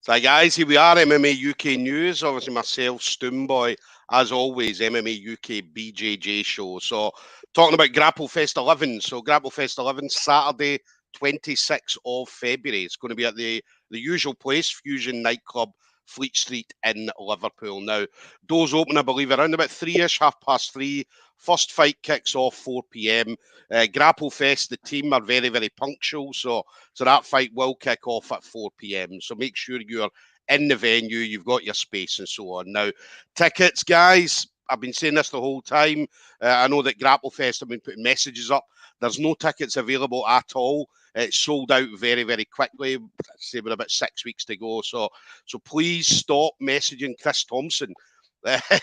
So guys, here we are, MMA UK News. Obviously myself, Stoomboy, as always, MMA UK BJJ show. So talking about Grapple Fest 11. So Grapple Fest 11, Saturday, 26th of February. It's going to be at the usual place, Fusion Nightclub, Fleet Street in Liverpool. Now, doors open, I believe, around about 3-ish, 3:30. First fight kicks off 4 p.m. Grapple Fest, the team are very, very punctual. So that fight will kick off at 4 p.m. So make sure you're in the venue, you've got your space and so on. Now, tickets, guys, I've been saying this the whole time. I know that Grapple Fest have been putting messages up. There's no tickets available at all. It's sold out very, very quickly. Say we're about 6 weeks to go. So please stop messaging Chris Thompson.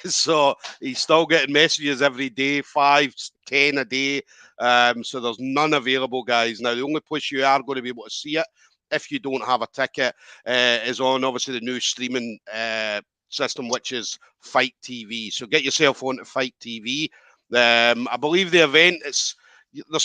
So he's still getting messages every day, 5, 10 a day. So there's none available, guys. Now, the only place you are going to be able to see it, if you don't have a ticket, is on, obviously, the new streaming system, which is Fight TV. So get yourself onto Fight TV. I believe the event, there's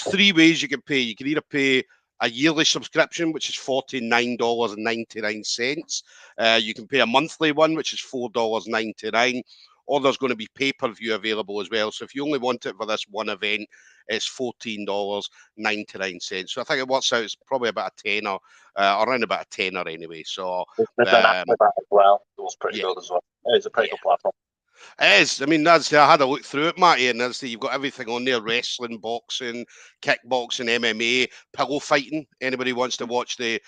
3 ways you can pay. You can either pay a yearly subscription, which is $49.99. You can pay a monthly one, which is $4.99. Or there's going to be pay-per-view available as well. So if you only want it for this one event, it's $14.99. So I think it works out, it's probably about a tenner, around about a tenner anyway. So there's an app with that as well. It was pretty good as well. It's a pretty good platform. It is. I mean, I had a look through it, Matty, and you've got everything on there: wrestling, boxing, kickboxing, MMA, pillow fighting. Anybody wants to watch the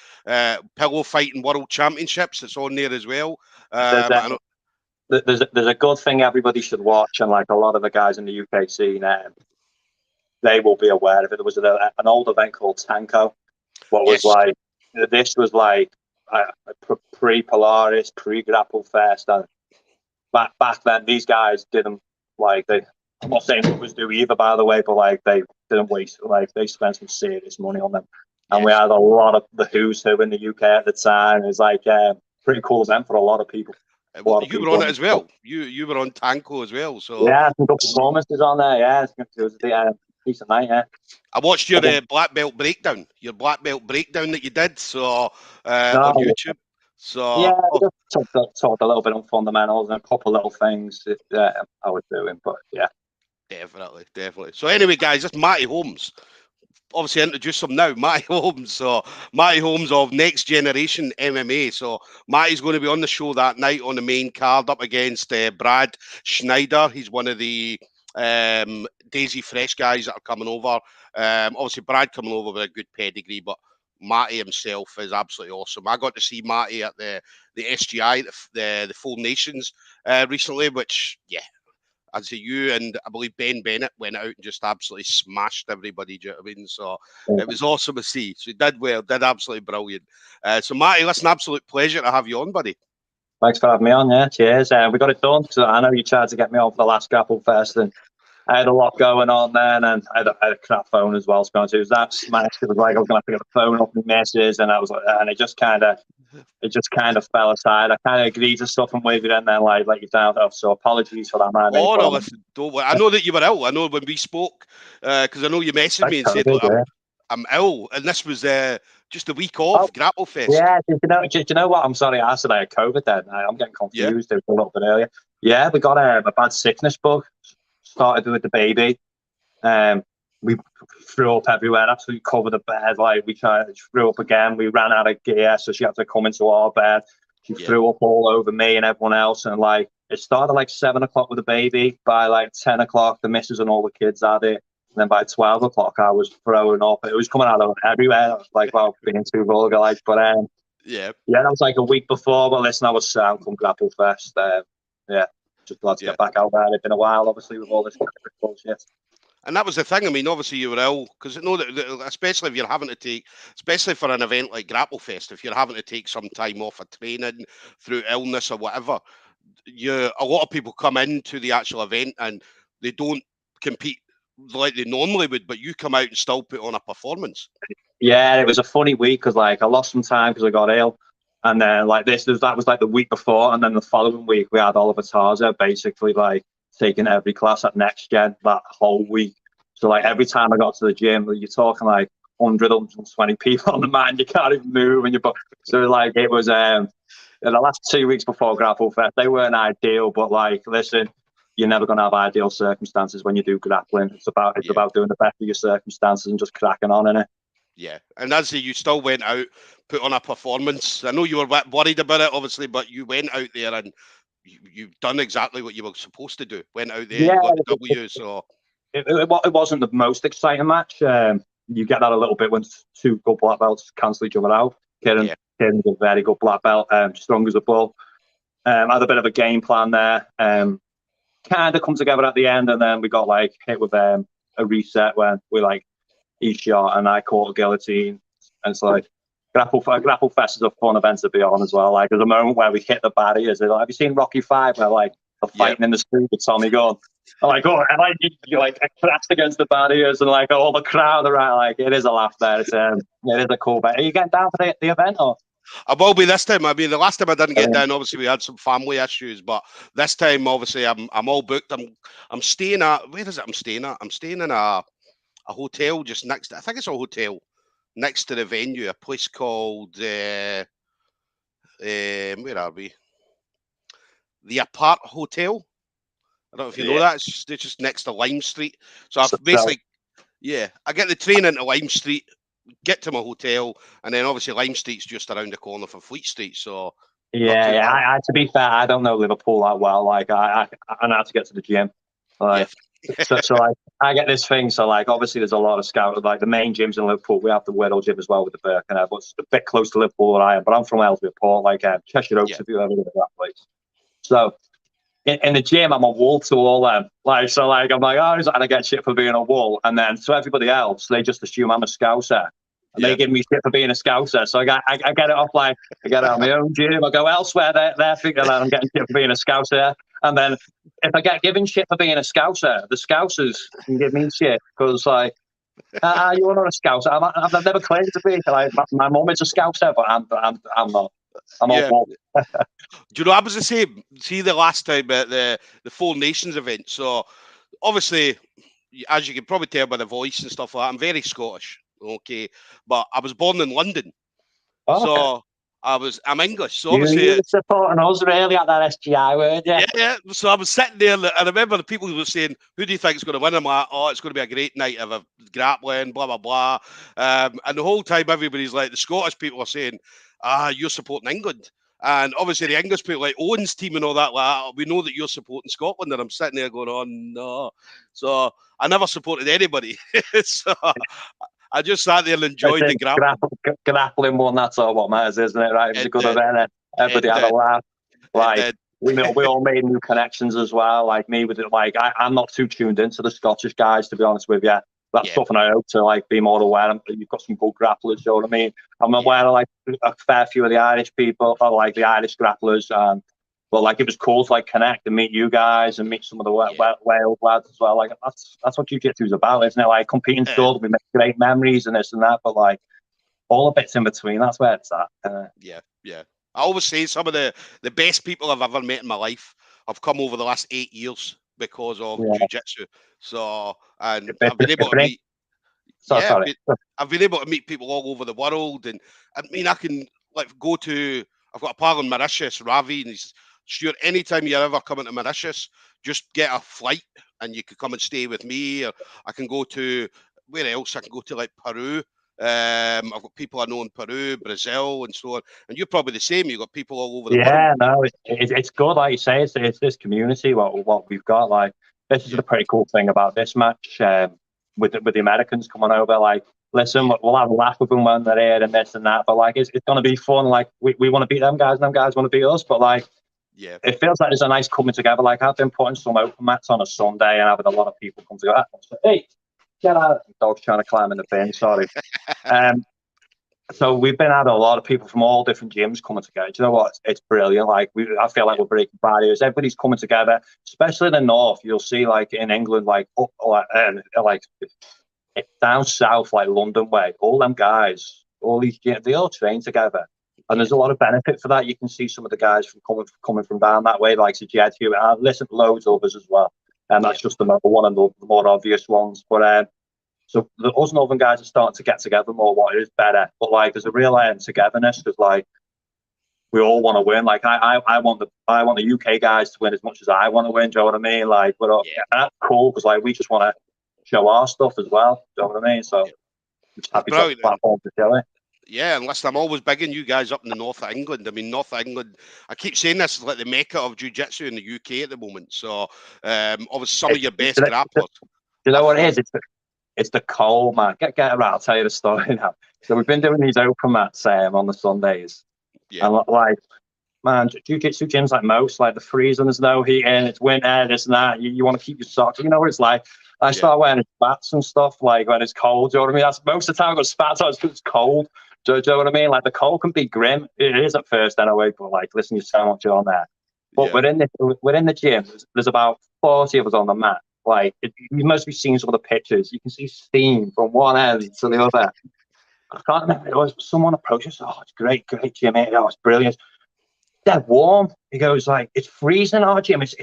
pillow fighting world championships? It's on there as well. There's a good thing everybody should watch, and like a lot of the guys in the UK scene, they will be aware of it. There was an old event called Tanko. This was like pre-Polaris, pre-Grapple Fest, and back then these guys didn't I'm not saying it was do either, by the way, but like they didn't waste, like they spent some serious money on them, and we had a lot of the who's who in the UK at the time. It was like pretty cool event for a lot of people. You were on it as well. You were on Tanko as well. So yeah, some good performances on there. Yeah, it was a decent night. Yeah, I watched your black belt breakdown. Your black belt breakdown that you did. So on YouTube. So yeah, I just talked a little bit on fundamentals and a couple of little things that I was doing, but yeah, definitely. So anyway, guys, this Matty Holmes. Obviously, introduce him now, Matty Holmes. So Matty Holmes of Next Generation MMA. So Matty's going to be on the show that night on the main card up against Brad Schneider. He's one of the Daisy Fresh guys that are coming over. Obviously, Brad coming over with a good pedigree, but Matty himself is absolutely awesome. I got to see Matty at the SGI, the Full Nations recently, which, yeah, I'd say you and I believe Ben Bennett went out and just absolutely smashed everybody. Do you know what I mean? So it was awesome to see. So he did well, did absolutely brilliant. So Matty, listen, absolute pleasure to have you on, buddy. Thanks for having me on. Yeah, cheers. We got it done. So I know you tried to get me on for the last Grapple Fest, and I had a lot going on then, and I had a crap phone as well. So it was that smashed. It was like I was going to have to get the phone off and messages, and I was like, and it just kind of fell aside. I kind of agreed to stuff and wavered and then like let you down. So apologies for that, man. Oh no, listen, don't worry. I know that you were ill. I know when we spoke, because I know you messaged me and said, "Look, I'm ill," and this was just a week off Grapple Fest. Yeah, do you know what? I'm sorry, I said I had COVID then. I'm getting confused. It was a little bit earlier. Yeah, we got a bad sickness bug. Started with the baby. We threw up everywhere, absolutely covered the bed. Like we threw up again. We ran out of gear, so she had to come into our bed. She threw up all over me and everyone else. And like it started like 7 o'clock with the baby. By like 10 o'clock, the missus and all the kids had it. And then by 12 o'clock, I was throwing up. It was coming out of everywhere. I was like, well, being too vulgar, like, but that was like a week before. But listen, I was sound from Grapple Fest. Just glad to get back out there. It's been a while, obviously, with all this bullshit. And that was the thing. I mean, obviously you were ill because I know that, especially if you're having to take, especially for an event like Grapple Fest, if you're having to take some time off of training through illness or whatever, a lot of people come into the actual event and they don't compete like they normally would, but you come out and still put on a performance. Yeah, it was a funny week because like I lost some time because I got ill. And then like that was like the week before, and then the following week we had Oliver Tarza basically like taking every class at Next Gen that whole week. So like every time I got to the gym, you're talking like 100, 120 people on the mat, and you can't even move, and so like it was the last 2 weeks before Grapple Fest, they weren't ideal, but like, listen, you're never going to have ideal circumstances when you do grappling. It's about doing the best of your circumstances and just cracking on in it. Yeah, and as you still went out, put on a performance. I know you were a bit worried about it, obviously, but you went out there and you've done exactly what you were supposed to do. Went out there, you got the W. So it wasn't the most exciting match. You get that a little bit when two good black belts cancel each other out. Kieran's a very good black belt, strong as a bull. Had a bit of a game plan there. Kind of come together at the end, and then we got like hit with a reset when we like he shot and I caught a guillotine. And it's like Grapple Fest is a fun event to be on as well. Like there's a moment where we hit the barriers. Like, have you seen Rocky V where like they're fighting in the street with Tommy Gunn? I'm like, oh, and like you like pressed against the barriers and like all the crowd around. Like it is a laugh there. It is a cool bet. Are you getting down for the event or? I will be this time. I mean, the last time I didn't get down, obviously we had some family issues, but this time, obviously, I'm all booked. I'm staying at, where is it? I'm staying in a hotel just next. I think it's a hotel next to the venue, a place called where are we? The Apart Hotel. I don't know if you know that. It's just next to Lime Street. So I've basically, I get the train into Lime Street, get to my hotel, and then obviously Lime Street's just around the corner from Fleet Street. So I to be fair, I don't know Liverpool that well. Like I know how to get to the gym. Like so like I get this thing. So like obviously there's a lot of scouts. Like the main gyms in Liverpool, we have the Whittle gym as well with the Birkenhead, but it's a bit close to Liverpool where I am. But I'm from Ellesmere Port, like Cheshire Oaks, if you ever been to that place. So in the gym, I'm a wall to all them. Like so, like I'm like, oh, and I get shit for being a wall, and then to everybody else, they just assume I'm a Scouser. And they give me shit for being a Scouser. So I get it off like I get it on my own gym. I go elsewhere. They're thinking that I'm getting shit for being a Scouser. And then if I get given shit for being a Scouser, the Scousers can give me shit because like, you're not a Scouser. I've never claimed to be. Like my mum is a Scouser, but I'm not. I'm all. Do you know I was the same? See the last time at the Four Nations event. So obviously, as you can probably tell by the voice and stuff like that, I'm very Scottish. Okay, but I was born in London, so I'm English. So obviously, you're supporting us really at that SGI word, yeah. So I was sitting there, and I remember the people who were saying, "Who do you think is going to win?" I'm like, "Oh, it's going to be a great night of a grappling, blah blah blah." And the whole time, everybody's like, the Scottish people are saying, you're supporting England." And obviously the English people like Owen's team and all that, like, we know that you're supporting Scotland, and I'm sitting there going, oh no. So I never supported anybody. So I just sat there and enjoyed the grappling one. That's all what matters, isn't it? Right? It was a good event. Everybody had a laugh. Like we all made new connections as well. Like me with it, like I'm not too tuned into the Scottish guys, to be honest with you. That's something I hope to like be more aware of. You've got some good grapplers, you know what I mean? I'm aware of like a fair few of the Irish people, or like the Irish grapplers, but like it was cool to like connect and meet you guys and meet some of the Wales lads as well. Like that's what jiu-jitsu is about, isn't it? Like competing's good, we make great memories and this and that, but like all the bits in between, that's where it's at. Yeah. I always say some of the best people I've ever met in my life have come over the last 8 years because of jiu-jitsu. So, and I've been able to meet. I've been able to meet people all over the world, and I mean, I can like go to. I've got a pal in Mauritius, Ravi, and he's sure anytime you're ever coming to Mauritius, just get a flight and you could come and stay with me. Or I can go to where else? I can go to like Peru. I've got people I know in Peru, Brazil, and so on. And you're probably the same. You've got people all over the world. Yeah, no, it's good. Like you say, it's this community. What we've got, like this is the pretty cool thing about this match. With the Americans coming over, like, listen, we'll have a laugh with them when they're here and this and that. But like, it's going to be fun. Like, we want to beat them guys, and them guys want to beat us. But like, it feels like there's a nice coming together. Like I've been putting some open mats on a Sunday and having a lot of people come together. So, hey, get out! Dog's trying to climb in the bin. Sorry. So we've been having a lot of people from all different gyms coming together. Do you know what? It's brilliant. Like I feel like we're breaking barriers. Everybody's coming together, especially in the north. You'll see like in England, like up, like down south, like London way. All them guys, all these gyms, they all train together, and there's a lot of benefit for that. You can see some of the guys from coming from down that way, like Jed Hewitt. I've listened to loads of others as well, and that's just the number one and the more obvious ones. But so the us northern guys are starting to get together more. What is better, but like there's a real togetherness. Because like we all want to win. Like I want the UK guys to win as much as I want to win. Do you know what I mean? Like, but that's cool because like we just want to show our stuff as well. Do you know what I mean? So I'm just happy to have a platform to show it. Yeah, and listen, I'm always bigging you guys up in the north of England. I mean, North of England, I keep saying this is like the mecca of jiu-jitsu in the UK at the moment. So, obviously, some of your best grapplers. You know what it is? It's the cold, man. Get around. I'll tell you the story now. So we've been doing these open mats on the Sundays. Yeah. And like, man, jiu-jitsu gyms like most, like the freezing, there's no heating, it's winter, this and that. You want to keep your socks. You know what it's like. I start wearing spats and stuff like when it's cold. Do you know what I mean? That's most of the time I've got spats on because it's cold. Do you know what I mean? Like the cold can be grim. It is at first anyway, but like, listen, you're so much on there. But we're in the gym. There's about 40 of us on the mat. Like you must be seeing some of the pictures. You can see steam from one end to the other. I can't remember. It was someone approached us. Oh, it's great gym. Oh, it's brilliant. Dead warm. He goes like, it's freezing our gym. It's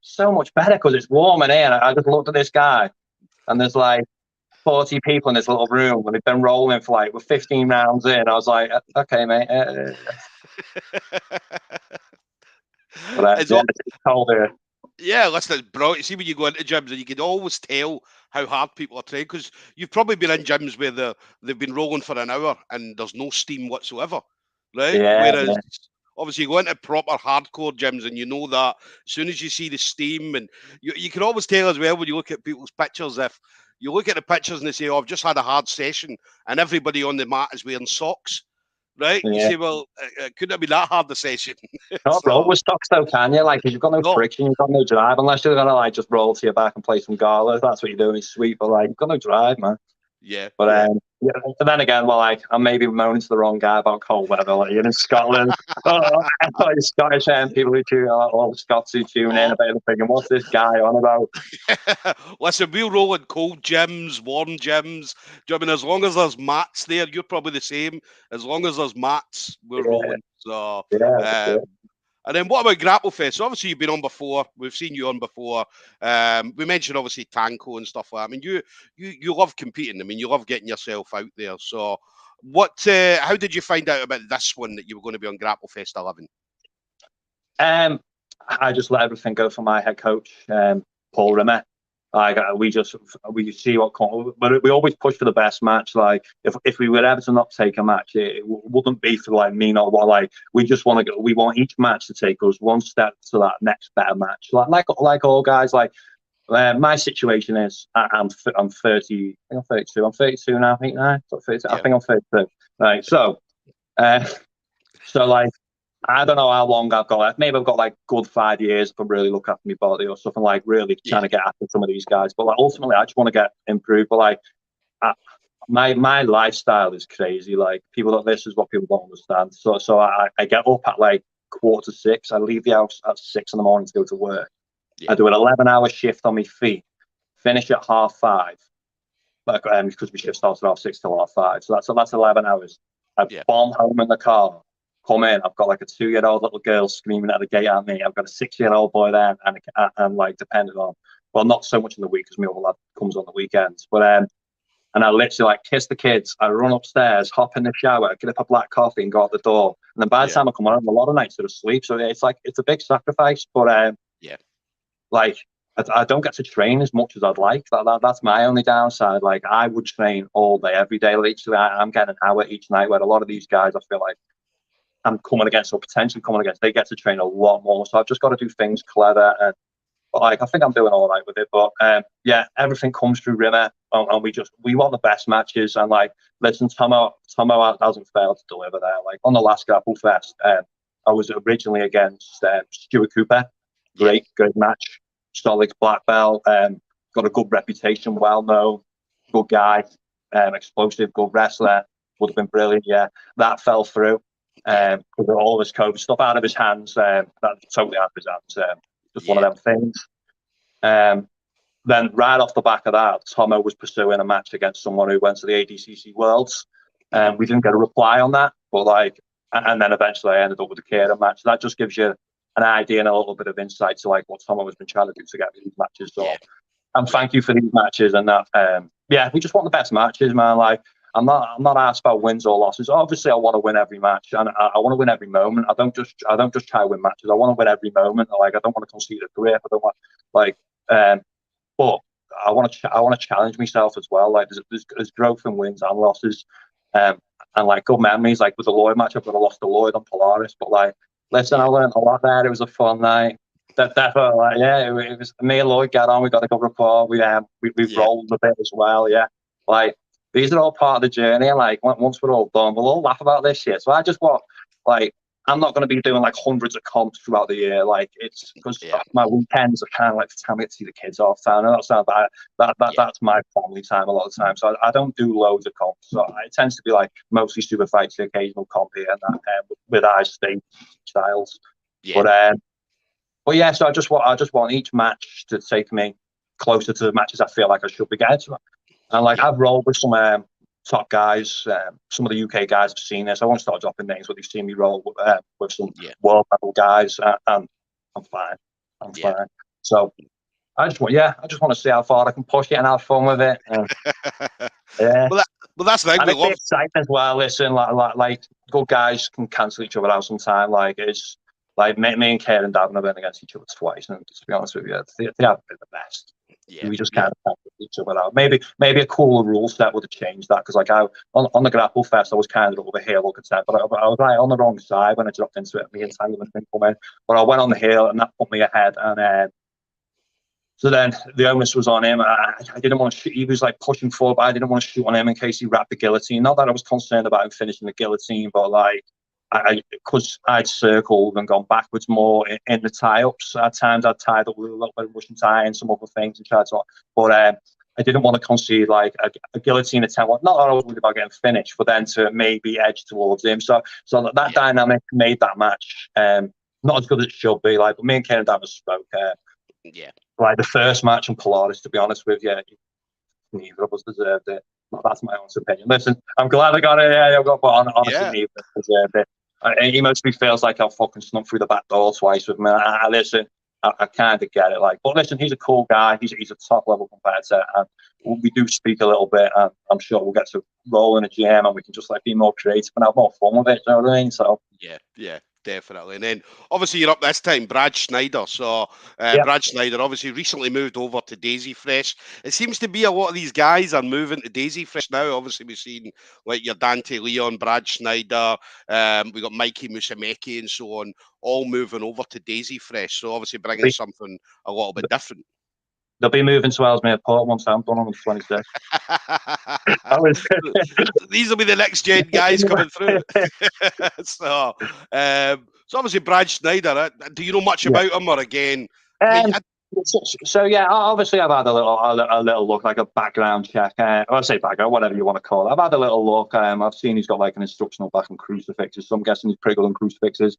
so much better because it's warm in here. And I just looked at this guy, and there's like 40 people in this little room, and they've been rolling for like, we're 15 rounds in. I was like, okay, mate. But it's cold here. Yeah, listen, bro. You see, when you go into gyms, and you can always tell how hard people are trained because you've probably been in gyms where they've been rolling for an hour and there's no steam whatsoever, right? Yeah, Whereas obviously you go into proper hardcore gyms and you know that as soon as you see the steam, and you can always tell as well when you look at people's pictures. If you look at the pictures and they say, "Oh, I've just had a hard session," and everybody on the mat is wearing socks. Right? You say, well, couldn't have been that hard a session. Not roll with stocks though, can you? Like, 'cause you've got no friction, you've got no drive, unless you're gonna like just roll to your back and play some gala. That's what you're doing, is sweet, but like, you've got no drive, man. Yeah. But and then again, well, like I'm maybe moaning to the wrong guy about cold weather. Like you're in Scotland, you're Scottish people who tune, all Scots who tune in about thinking, what's this guy on about? Listen, we'll roll in cold gyms, warm gyms. Do you know what I mean? As long as there's mats there, you're probably the same. As long as there's mats, we're rolling. So and then what about Grapplefest? So obviously you've been on before. We've seen you on before. We mentioned obviously Tanko and stuff like that. I mean, you love competing. I mean, you love getting yourself out there. So how did you find out about this one, that you were going to be on Grapplefest 11? I just let everything go for my head coach, Paul Rimmer. Like we see what comes, but we always push for the best match. Like if we were ever to not take a match, it wouldn't be for like me not what. Like we just want to go. We want each match to take us one step to that next better match. Like all guys. Like my situation is I'm 30. I think I'm 32. I'm 32 now. I think now. I think I'm 32. Right. So like. I don't know how long I've got left. Maybe I've got like good 5 years if I really look after my body or something, like really trying to get after some of these guys. But like ultimately, I just want to get improved. But like my lifestyle is crazy. Like this is what people don't understand. So I get up at like 5:45. I leave the house at 6 in the morning to go to work. I do an 11-hour shift on my feet. Finish at 5:30. Because my shift starts at 6 till 5:30. So that's 11 hours. I bomb home in the car. Come in, I've got like a 2-year-old little girl screaming at the gate at me. I've got a 6-year-old boy there, and like depending on, well, not so much in the week because my other lad comes on the weekends. But and I literally like kiss the kids. I run upstairs, hop in the shower, get up a black coffee, and go out the door. And then by the time I come home, a lot of nights they're asleep. So it's a big sacrifice. But like I don't get to train as much as I'd like. That's my only downside. Like I would train all day, every day. Literally, I'm getting an hour each night. Where a lot of these guys, I feel like I'm coming against, or potentially coming against, they get to train a lot more. So I've just got to do things clever. But like I think I'm doing all right with it. But everything comes through Rimmer, and we want the best matches. And like, listen, Tomo hasn't failed to deliver there. Like on the last Grapple Fest, I was originally against Stuart Cooper. Great match. Solid black belt. Got a good reputation, well known, good guy, explosive, good wrestler. Would have been brilliant. Yeah, that fell through. Because of all this COVID stuff out of his hands, that totally out of his hands. Just one of them things. Then right off the back of that, Tomo was pursuing a match against someone who went to the ADCC Worlds. We didn't get a reply on that, but like, and then eventually I ended up with a Kieran match. That just gives you an idea and a little bit of insight to like what Tomo has been trying to do to get these matches. So, and thank you for these matches and that. We just want the best matches, man. Like, not asked about wins or losses. Obviously, I want to win every match, and I want to win every moment. I don't just try to win matches. I want to win every moment. Like, I don't want to concede a grip. I don't want but I want to challenge myself as well. Like, there's growth in wins and losses, and like good memories. Like with the Lloyd match, I've got lost to Lloyd on Polaris, but like, listen, I learned a lot there. It was a fun night. Definitely, like, yeah, it was me and Lloyd got on. We got a good rapport. We've rolled a bit as well. Yeah, like, these are all part of the journey. And like, once we're all done, we'll all laugh about this shit. So I just want, like, I'm not going to be doing like hundreds of comps throughout the year. Like, it's because my weekends are kind of like the time I get to see the kids off time. And that's not bad. That's my family time a lot of the time. So I don't do loads of comps. So it tends to be like mostly super fights, the occasional comp here and that, with state styles. Yeah. But yeah, so I just want each match to take me closer to the matches I feel like I should be getting to. And like, I've rolled with some top guys, some of the UK guys have seen this. I won't start dropping names, but they've seen me roll with some world level guys, and I'm fine. I'm fine. So I just want to see how far I can push it and have fun with it. Yeah. Well, that's like we love exciting as well. Listen, like good guys can cancel each other out sometime. Like, it's like me and Kieran Davin have been against each other twice, and to be honest with you, they haven't been the best. Yeah, we just kind of cancel each other out. Maybe a cooler rule set would have changed that, because like on the Grapple Fest, I was kind of over here looking at, but I was right on the wrong side when I dropped into it. The entanglement thing come in, but I went on the hill and that put me ahead, and so then the onus was on him. I didn't want to shoot. He was like pushing forward, but I didn't want to shoot on him in case he wrapped the guillotine. Not that I was concerned about him finishing the guillotine, but like, because I'd circled and gone backwards more in the tie-ups. At times I'd tied up with a little bit of Russian tie and some other things and tried to, but I didn't want to concede like a guillotine attempt. Not that I was worried about getting finished, but then to maybe edge towards him. So that dynamic made that match not as good as it should be. Like, but me and Kieran Davin spoke. Like the first match in Polaris, to be honest with you, neither of us deserved it. That's my own opinion. Listen, I'm glad I got it. Yeah, I got, but honestly, neither of us deserved it. He mostly feels like I've fucking snuck through the back door twice with me. Listen, I kind of get it. Like, but listen, he's a cool guy. He's a top level competitor, and we do speak a little bit. And I'm sure we'll get to roll in a gym, and we can just like be more creative and have more fun with it. You know what I mean? So yeah. Definitely. And then obviously you're up this time, Brad Schneider. So Brad Schneider obviously recently moved over to Daisy Fresh. It seems to be a lot of these guys are moving to Daisy Fresh now. Obviously we've seen like your Dante Leon, Brad Schneider, we got Mikey Musumeci and so on, all moving over to Daisy Fresh. So obviously bringing something a little bit different. They'll be moving to Ellesmere Port once I'm done on the 26th. These will be the next gen guys coming through. So obviously Brad Schneider. Do you know much about him, or again? So yeah, obviously I've had a little look, like a background check. I say background, whatever you want to call it. I've had a little look. I've seen he's got like an instructional back on crucifixes, so I'm guessing he's pretty good on crucifixes.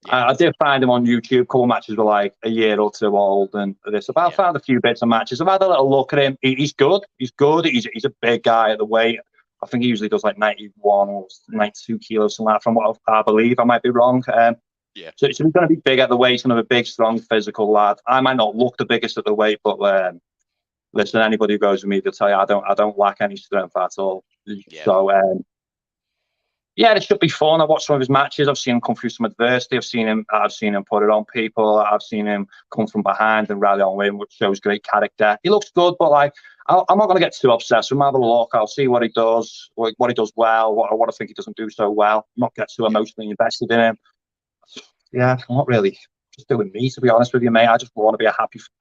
I did find him on YouTube. A couple of matches were like a year or two old, and this. But I found a few bits of matches. I've had a little look at him. He's good. He's good. He's a big guy at the weight. I think he usually does like 91 or 92 kilos, something like that, from what I believe. I might be wrong. So he's going to be big at the weight. He's going to be a big, strong, physical lad. I might not look the biggest at the weight, but listen, anybody who goes with me, they'll tell you I don't lack any strength at all. So yeah, it should be fun. I've watched some of his matches. I've seen him come through some adversity. I've seen him put it on people. I've seen him come from behind and rally on win, which shows great character. He looks good, but like, I'm not going to get too obsessed with him. Have a look. I'll see what he does, what he does well, what I think he doesn't do so well. Not get too emotionally invested in him. Yeah, I'm not really just doing me, to be honest with you, mate. I just want to be a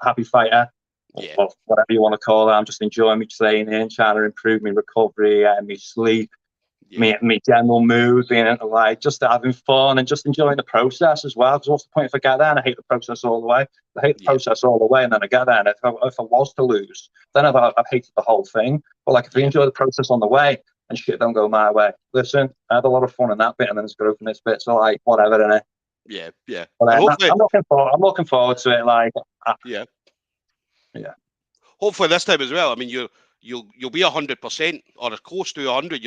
happy fighter. Or whatever you want to call it. I'm just enjoying my training, trying to improve my recovery and my sleep. Me general mood, being like just having fun and just enjoying the process as well. Because what's the point if I get there and I hate the process all the way? I hate the process all the way, and then I get there, and if I was to lose, then I've hated the whole thing. But like, if I enjoy the process on the way and shit don't go my way, listen, I had a lot of fun in that bit, and then it's growth in this bit. So like, whatever, innit? Yeah. But, I'm looking forward to it. Like, yeah. Hopefully this time as well. I mean, you'll be 100% or as close to 100.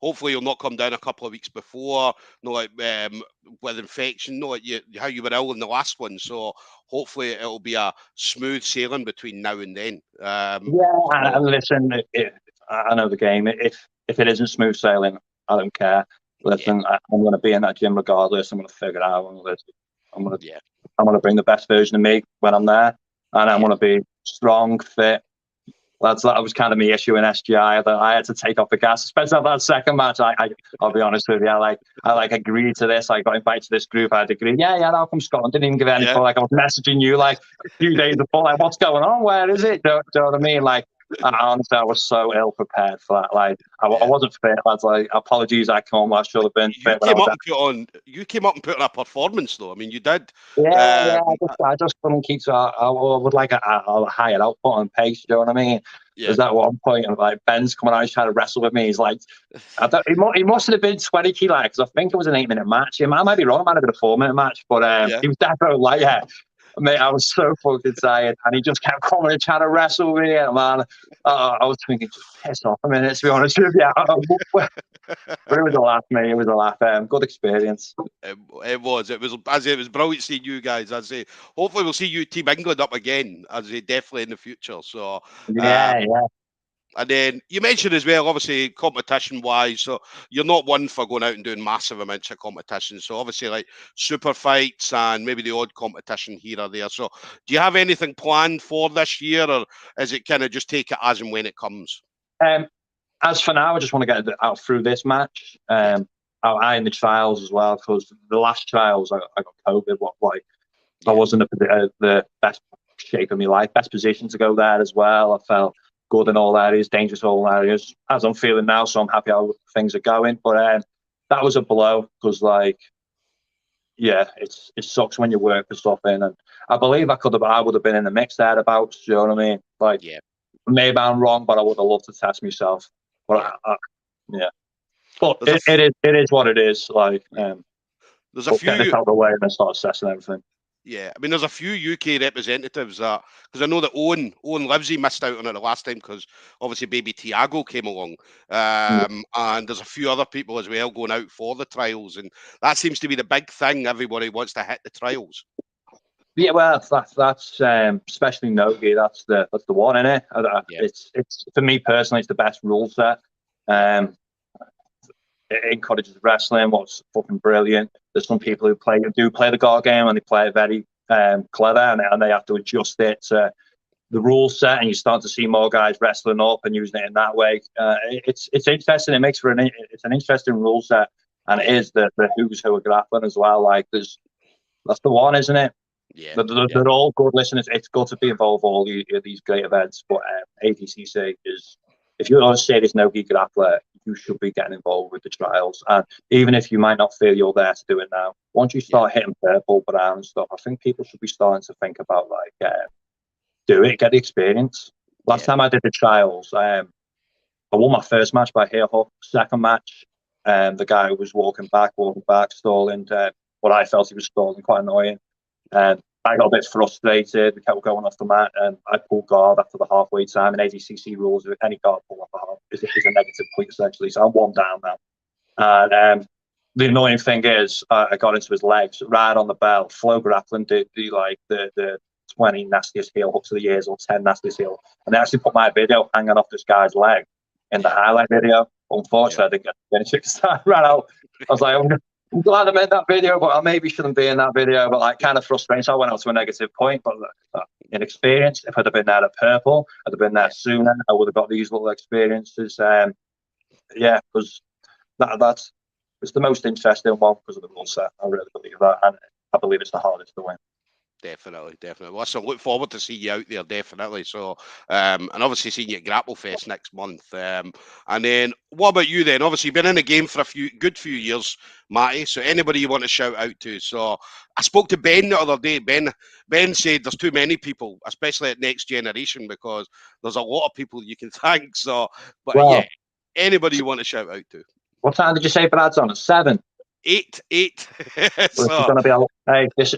Hopefully you'll not come down a couple of weeks before, like with infection, like how you were ill in the last one. So hopefully it'll be a smooth sailing between now and then. And listen, I know the game. if it isn't smooth sailing, I don't care. Listen, I'm going to be in that gym regardless. I'm going to figure it out. I'm going to bring the best version of me when I'm there, and I want to be strong, fit. That was kind of my issue in SGI, that I had to take off the gas, especially after that second match. I'll be honest with you, I agreed to this. I got invited to this group. I had agreed, I'll come Scotland. Didn't even give any thought. Like, I was messaging you like a few days before, like, what's going on? Where is it? Do you know what I mean? Like, honestly, I was so ill prepared for that. Like, I wasn't fit. I was like, apologies, I should have been fit. You came up and put on a performance, though. I mean, you did. I just couldn't keep. So I would like a higher output and pace. You know what I mean? There's that one point of like Ben's coming out, he's trying to wrestle with me. He's like, he must have been 20 kilos, because I think it was an 8-minute match. I might be wrong. It might have been a 4-minute match, but he was definitely like, mate, I was so fucking tired, and he just kept coming and trying to wrestle with me. And man, I was thinking, just piss off a minute, to be honest with you. But it was a laugh, mate. It was a laugh. Good experience. It was. It was brilliant seeing you guys. I say, hopefully we'll see you Team England up again. As definitely in the future. So yeah. And then you mentioned as well, obviously, competition-wise, so you're not one for going out and doing massive amounts of competition. So obviously, like super fights and maybe the odd competition here or there. So do you have anything planned for this year, or is it kind of just take it as and when it comes? As for now, I just want to get it out through this match. I in the trials as well, because the last trials I got COVID. I wasn't the best shape of my life, best position to go there as well. I felt good in all areas, dangerous in all areas, as I'm feeling now. So I'm happy how things are going. But that was a blow, because it sucks when you work for stuff in. And I believe I would have been in the mix thereabouts. You know what I mean? Like, maybe I'm wrong, but I would have loved to test myself. But But it is what it is. Like, there's a few. Get this out of the way and then start assessing everything. Yeah, I mean, there's a few UK representatives that, because I know that Owen Livesey missed out on it the last time, because obviously baby Tiago came along, and there's a few other people as well going out for the trials, and that seems to be the big thing. Everybody wants to hit the trials. Yeah, well, that's especially Nogi. That's the one, innit? It's for me personally, it's the best rule set. It encourages wrestling, what's fucking brilliant. There's some people who do play the guard game, and they play it very clever, and they have to adjust it to the rule set, and you start to see more guys wrestling up and using it in that way. It's interesting. It makes for an interesting rule set, and it is the who's who are grappling as well. Like, that's the one, isn't it? Yeah, they're all good. Listen, it's good to be involved in all these great events, but ADCC is, if you're a serious no-gi grappler, you should be getting involved with the trials. And even if you might not feel you're there to do it now, once you start hitting purple, brown and stuff, I think people should be starting to think about, like, do it, get the experience. Last time I did the trials, I won my first match by heel hook. Second match, the guy was walking back, stalling. What I felt he was stalling, quite annoying. And I got a bit frustrated. We kept going off the mat, and I pulled guard after the halfway time. And ADCC rules, with any guard pull off the half is a negative point, essentially. So I'm 1 down now. And the annoying thing is, I got into his legs right on the bell. Flow grappling did the 20 nastiest heel hooks of the years, or 10 nastiest heel. And they actually put my video hanging off this guy's leg in the highlight video. Unfortunately, I didn't get to finish it because I ran out. I was like, I'm glad I made that video, but I maybe shouldn't be in that video. But like, kind of frustrating. So I went out to a negative point. But in experience, if I'd have been there at purple, I'd have been there sooner. I would have got these little experiences. Because that's it's the most interesting one because of the rule set. I really believe that, and I believe it's the hardest to win. Definitely. Well, so look forward to see you out there, definitely. So, and obviously seeing you at Grapplefest next month. And then, what about you then? Obviously, you've been in the game for a good few years, Matty. So, anybody you want to shout out to? So, I spoke to Ben the other day. Ben said there's too many people, especially at Next Generation, because there's a lot of people you can thank. So, but anybody you want to shout out to? What time did you say Brad's on? At 7? 8. Well, this is going to be it's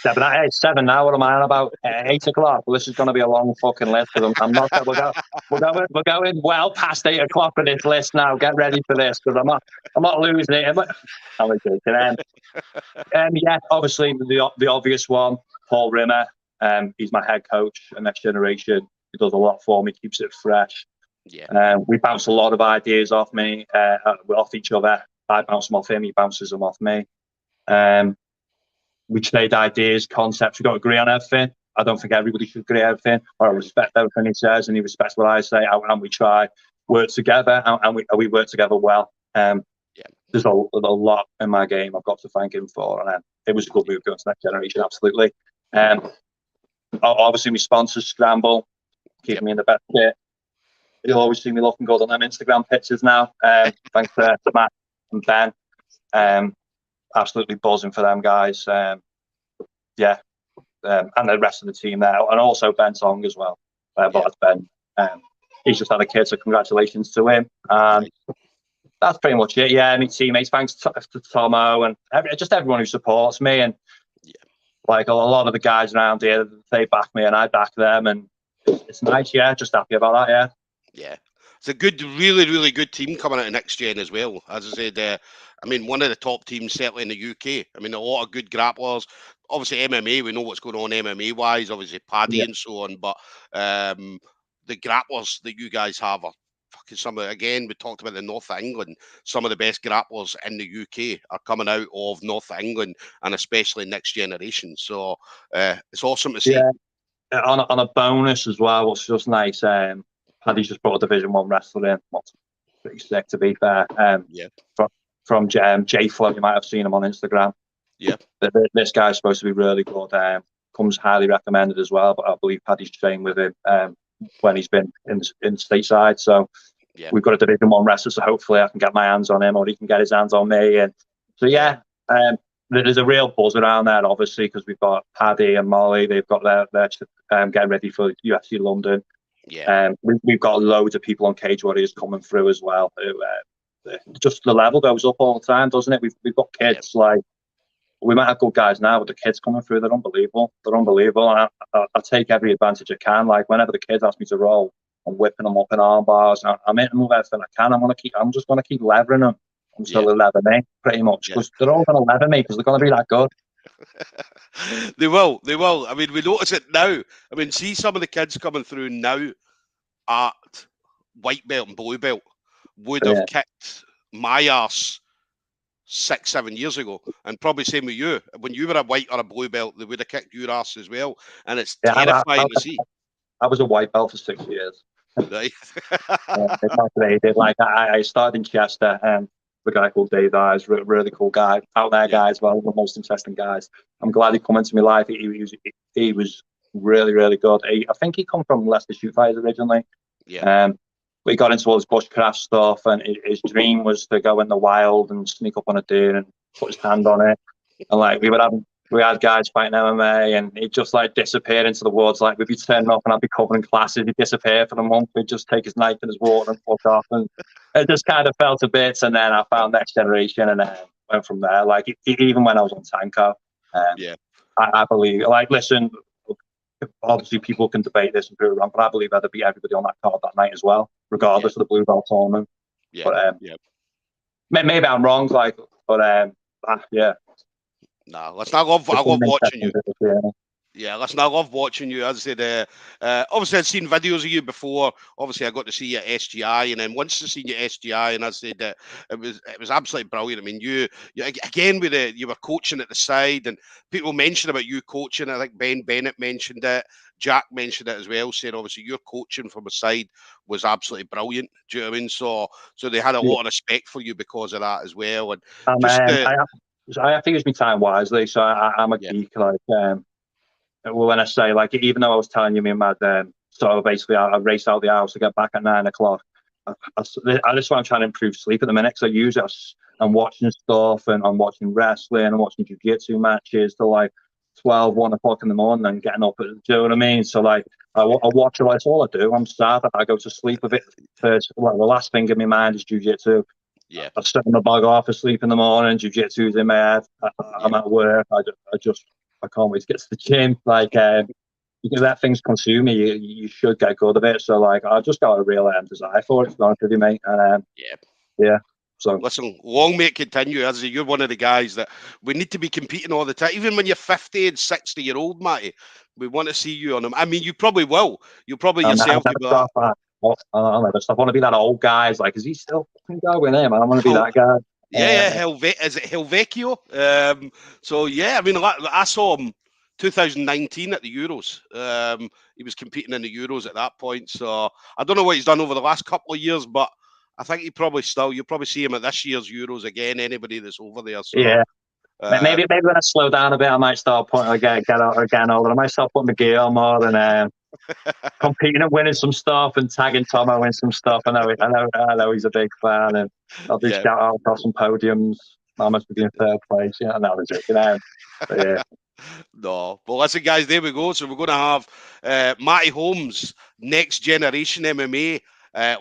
7. It's 7 now. What am I on about? 8 o'clock. Well, this is going to be a long fucking list because I'm not. We're going well past 8 o'clock for this list now. Get ready for this because I'm not losing it. I'm joking. Obviously the obvious one, Paul Rimmer. He's my head coach at Next Generation. He does a lot for me, keeps it fresh. Yeah. We bounce a lot of ideas off me, off each other. I bounce them off him, he bounces them off me. We trade ideas, concepts. We don't agree on everything. I don't think everybody should agree on everything, or I respect everything he says, and he respects what I say, and we try work together, and we work together well. There's a lot in my game I've got to thank him for, and it was a good move going to the next generation, absolutely. Obviously, my sponsors, Scramble, keep me in the best kit. You'll always see me looking good on them Instagram pictures now. Thanks to Matt and Ben. Absolutely buzzing for them guys. And the rest of the team there, and also Ben Song as well. But that's Ben. He's just had a kid, so congratulations to him. That's pretty much it. Yeah, my teammates. Thanks to Tomo and just everyone who supports me, and like a lot of the guys around here, they back me and I back them, and it's nice. Yeah, just happy about that. Yeah. It's a good, really, really good team coming out of next gen as well. As I said, I mean, one of the top teams certainly in the UK. I mean, a lot of good grapplers. Obviously, MMA, we know what's going on MMA-wise, obviously Paddy and so on, but the grapplers that you guys have are fucking some of, again, we talked about the North of England, some of the best grapplers in the UK are coming out of North of England, and especially next generation. So it's awesome to see. Yeah. On a bonus as well, what's just nice, Paddy's just brought a Division 1 wrestler in. What's pretty sick, to be fair. From J-Flow, you might have seen him on Instagram. Yeah. This guy's supposed to be really good. Comes highly recommended as well, but I believe Paddy's trained with him when he's been in stateside. So we've got a Division 1 wrestler, so hopefully I can get my hands on him, or he can get his hands on me. And so, there's a real buzz around there, obviously, because we've got Paddy and Molly. They've got their getting ready for UFC London. Yeah. We've got loads of people on Cage Warriors coming through as well. Just the level goes up all the time, doesn't it? We've got kids like, we might have good guys now, but the kids coming through, they're unbelievable. And I take every advantage I can. Like whenever the kids ask me to roll, I'm whipping them up in arm bars. I'm hitting them with everything I can. I'm just going to keep levering them until they lever me, pretty much, because they're all going to lever me because they're going to be that good. They will. I mean, we notice it now. I mean, see some of the kids coming through now at white belt and blue belt would have kicked my arse 6-7 years ago, and probably same with you. When you were a white or a blue belt, they would have kicked your arse as well, and it's terrifying to see. I was a white belt for 6 years. Right. Like I started in Chester, the guy called Dave Eyes, really cool guy, out there guy as well, one of the most interesting guys. I'm glad he come into my life. He was really, really good. I think he come from Leicester Shoot Fighters originally. But he got into all his bushcraft stuff, and his dream was to go in the wild and sneak up on a deer and put his hand on it. And like we had guys fighting MMA, and he'd just like disappear into the woods. Like we'd be turning up, and I'd be covering classes. He'd disappear for the month. We'd just take his knife and his water and fuck off, and it just kind of fell to bits. And then I found Next Generation, and went from there. Like even when I was on Tanko, I believe. Like, listen, obviously people can debate this and prove it wrong, but I believe I'd beat everybody on that card that night as well, regardless of the blue belt tournament. Maybe I'm wrong, like, but Nah, listen, I love watching you. Listen, I love watching you. As I said, obviously I'd seen videos of you before. Obviously, I got to see you at SGI, and then once I seen you at SGI, and I said that it was absolutely brilliant. I mean, you again you were coaching at the side, and people mentioned about you coaching. I think Ben Bennett mentioned it. Jack mentioned it as well, saying obviously your coaching from a side was absolutely brilliant. Do you know what I mean? So they had a lot of respect for you because of that as well. And I have to use my time wisely. So I'm a geek. Like when I say, like, even though I was telling you me and Mad, so basically I race out the house to get back at 9 o'clock. That's why I'm trying to improve sleep at the minute. So I use it. I'm watching stuff, and I'm watching wrestling, and watching jiu-jitsu matches till like 12, 1 o'clock in the morning, and getting up. Do you know what I mean? So like I watch it. That's all I do. I'm sad. I go to sleep a bit first. Well, the last thing in my mind is jiu-jitsu. I step in the bag off of sleep in the morning. Jiu-jitsu's in my head. I'm at work. I can't wait to get to the gym. Like, you can let things consume you. You should get good of it. So, like, I just got a real desire for it, to be honest with you, mate. And so listen, long may it continue. As you're one of the guys that we need to be competing all the time. Even when you're 50 and 60-year-old, Matty, we want to see you on them. I mean, you probably will. You'll probably yourself. I'll I'll never stop. I want to be that old guy. It's like, is he still fucking going there, man? I want to be that guy. Is it Helvecchio? So yeah, I mean, I saw him 2019 at the Euros. He was competing in the Euros at that point. So I don't know what he's done over the last couple of years, but I think you'll probably see him at this year's Euros again. Anybody that's over there. So, yeah. Maybe when I slow down a bit, I might start putting get out again older. I might start putting the gear on more and competing and winning some stuff and tagging Tom and win some stuff. I know he's a big fan, and I'll do shout out across some podiums. I must be in third place. Yeah, no, it's joking out. Yeah. No, but listen, guys, there we go. So we're going to have Matty Holmes, Next Generation MMA.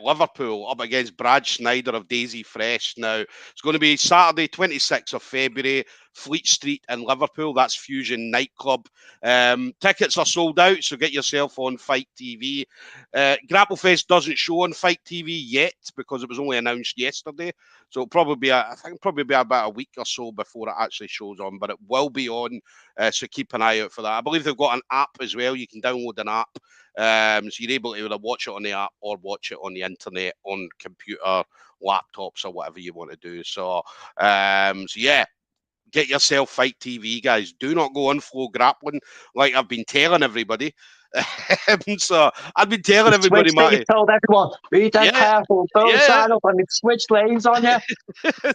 Liverpool up against Brad Schneider of Daisy Fresh. Now, it's going to be Saturday, 26th of February, Fleet Street in Liverpool. That's Fusion Nightclub. Tickets are sold out, so get yourself on Fight TV. Grapplefest doesn't show on Fight TV yet because it was only announced yesterday. So it'll probably be, about a week or so before it actually shows on, but it will be on. So keep an eye out for that. I believe they've got an app as well. You can download an app. So you're able to either watch it on the app or watch it on the internet, on computer, laptops, or whatever you want to do. So yeah, get yourself Fight TV, guys. Do not go on Flow Grappling like I've been telling everybody. So I've been telling everybody, Matty. You told everyone, be dead careful. Don't sign up and switch lanes on you.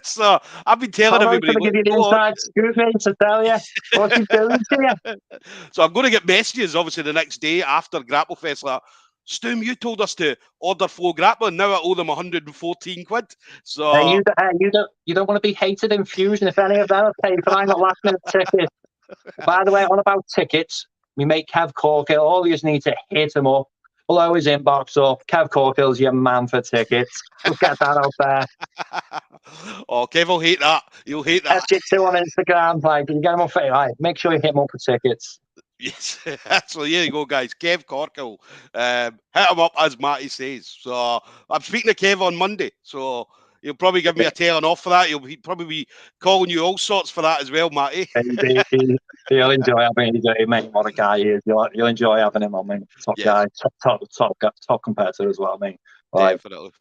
So I've been telling everybody. I'm going to give you the inside scoop, mate, to tell you what you're doing to you. So I'm going to get messages, obviously, the next day after Grapplefest, like, Stoom, you told us to order Flow Grappling. Now I owe them 114 quid. So you don't want to be hated in Fusion if any of them are paid for. I'm not last minute tickets. By the way, on about tickets, we make Kev Corkill. All you just need to hit him up, blow his inbox up. Kev Corkill's your man for tickets. We'll get that out there. Oh, Kev will hate that. You'll hate that. SG2 on Instagram. Like, you get him on Facebook. Right, make sure you hit him up for tickets. Yes, so there you go, guys. Kev Corkill, hit him up as Matty says. So I'm speaking to Kev on Monday, so he'll probably give me a tailing off for that. He'll probably be calling you all sorts for that as well, Matty. He'll enjoy having him, mate. What a guy he is. You'll enjoy having him on, mate. Top guy, top competitor as well, mate. Like, definitely.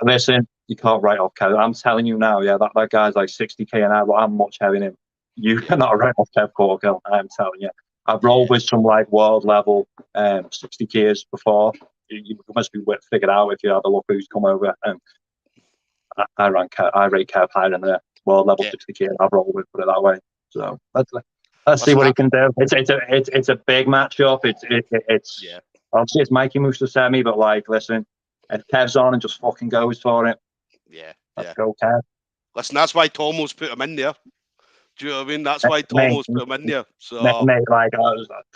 Listen, you can't write off Kev. I'm telling you now, yeah, that guy's like 60k an hour. But I'm much heavier than him. You cannot write off Kev Corkill. I'm telling you. I've rolled with some like world level 60 kids before. You must be figured out if you have a look who's come over. And I rate Kev higher than the world level 60 kid I've rolled with, put it that way. So let's see what he can do. It's a big matchup. It's obviously it's Mikey Moose to semi, but like, listen, if Kev's on and just fucking goes for it, let's go, Kev. Listen, that's why Tomo's put him in there. Do you know what I mean? That's why Tomo's put him in there. So, mate, like,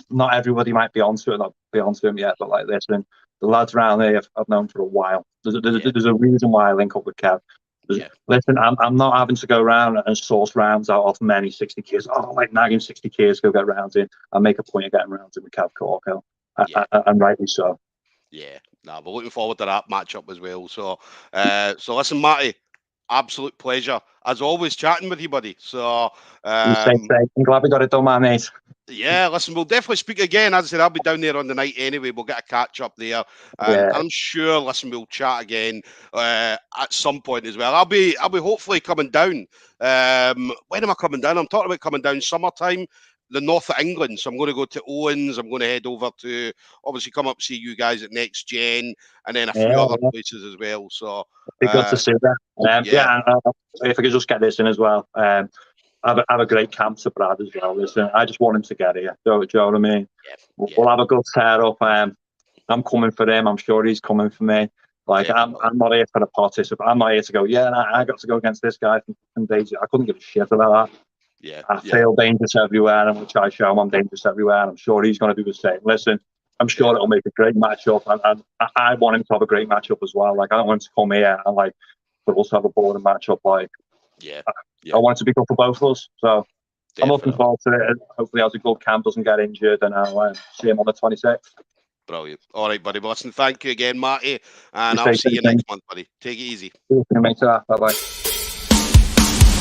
not everybody might be onto it, not be onto him yet, but like, listen, the lads around here I've known for a while. There's a reason why I link up with Kev. Listen, I'm not having to go around and source rounds out of many 60 kids. Oh, like nagging 60 kids, go get rounds in. I make a point of getting rounds in with Kev Corkill, and rightly so. Yeah, we're looking forward to that matchup as well. So, listen, Matty, absolute pleasure as always chatting with you, buddy. So I'm glad we got it done, my mate. Yeah, listen, we'll definitely speak again. As I said, I'll be down there on the night anyway. We'll get a catch up there, and I'm sure. Listen, we'll chat again at some point as well. I'll be hopefully coming down. When am I coming down? I'm talking about coming down summertime, the north of England. So I'm going to go to Owens. I'm going to head over to obviously come up see you guys at Next Gen, and then a few other places as well. So be good to see that. If I could just get this in as well. Have a great camp to Brad as well. Listen, I just want him to get here. Do you know what I mean? We'll have a good tear up. I'm coming for him. I'm sure he's coming for me. Like, I'm not here for the participant. I'm not here to go, I got to go against this guy from Daisy. I couldn't give a shit about that. I feel dangerous everywhere, and I'm going to try to show him I'm dangerous everywhere, and I'm sure he's going to do the same. Listen, I'm sure it'll make a great matchup, and I want him to have a great matchup as well. Like, I don't want him to come here and, like, but also have a boring matchup. Like, I want it to be good for both of us. So I'm looking forward to it. Hopefully, as a good camp, doesn't get injured, and I'll see him on the 26th. Brilliant. All right, buddy. Well, listen, thank you again, Matty, and I'll see you next month, buddy. Take it easy. Bye-bye.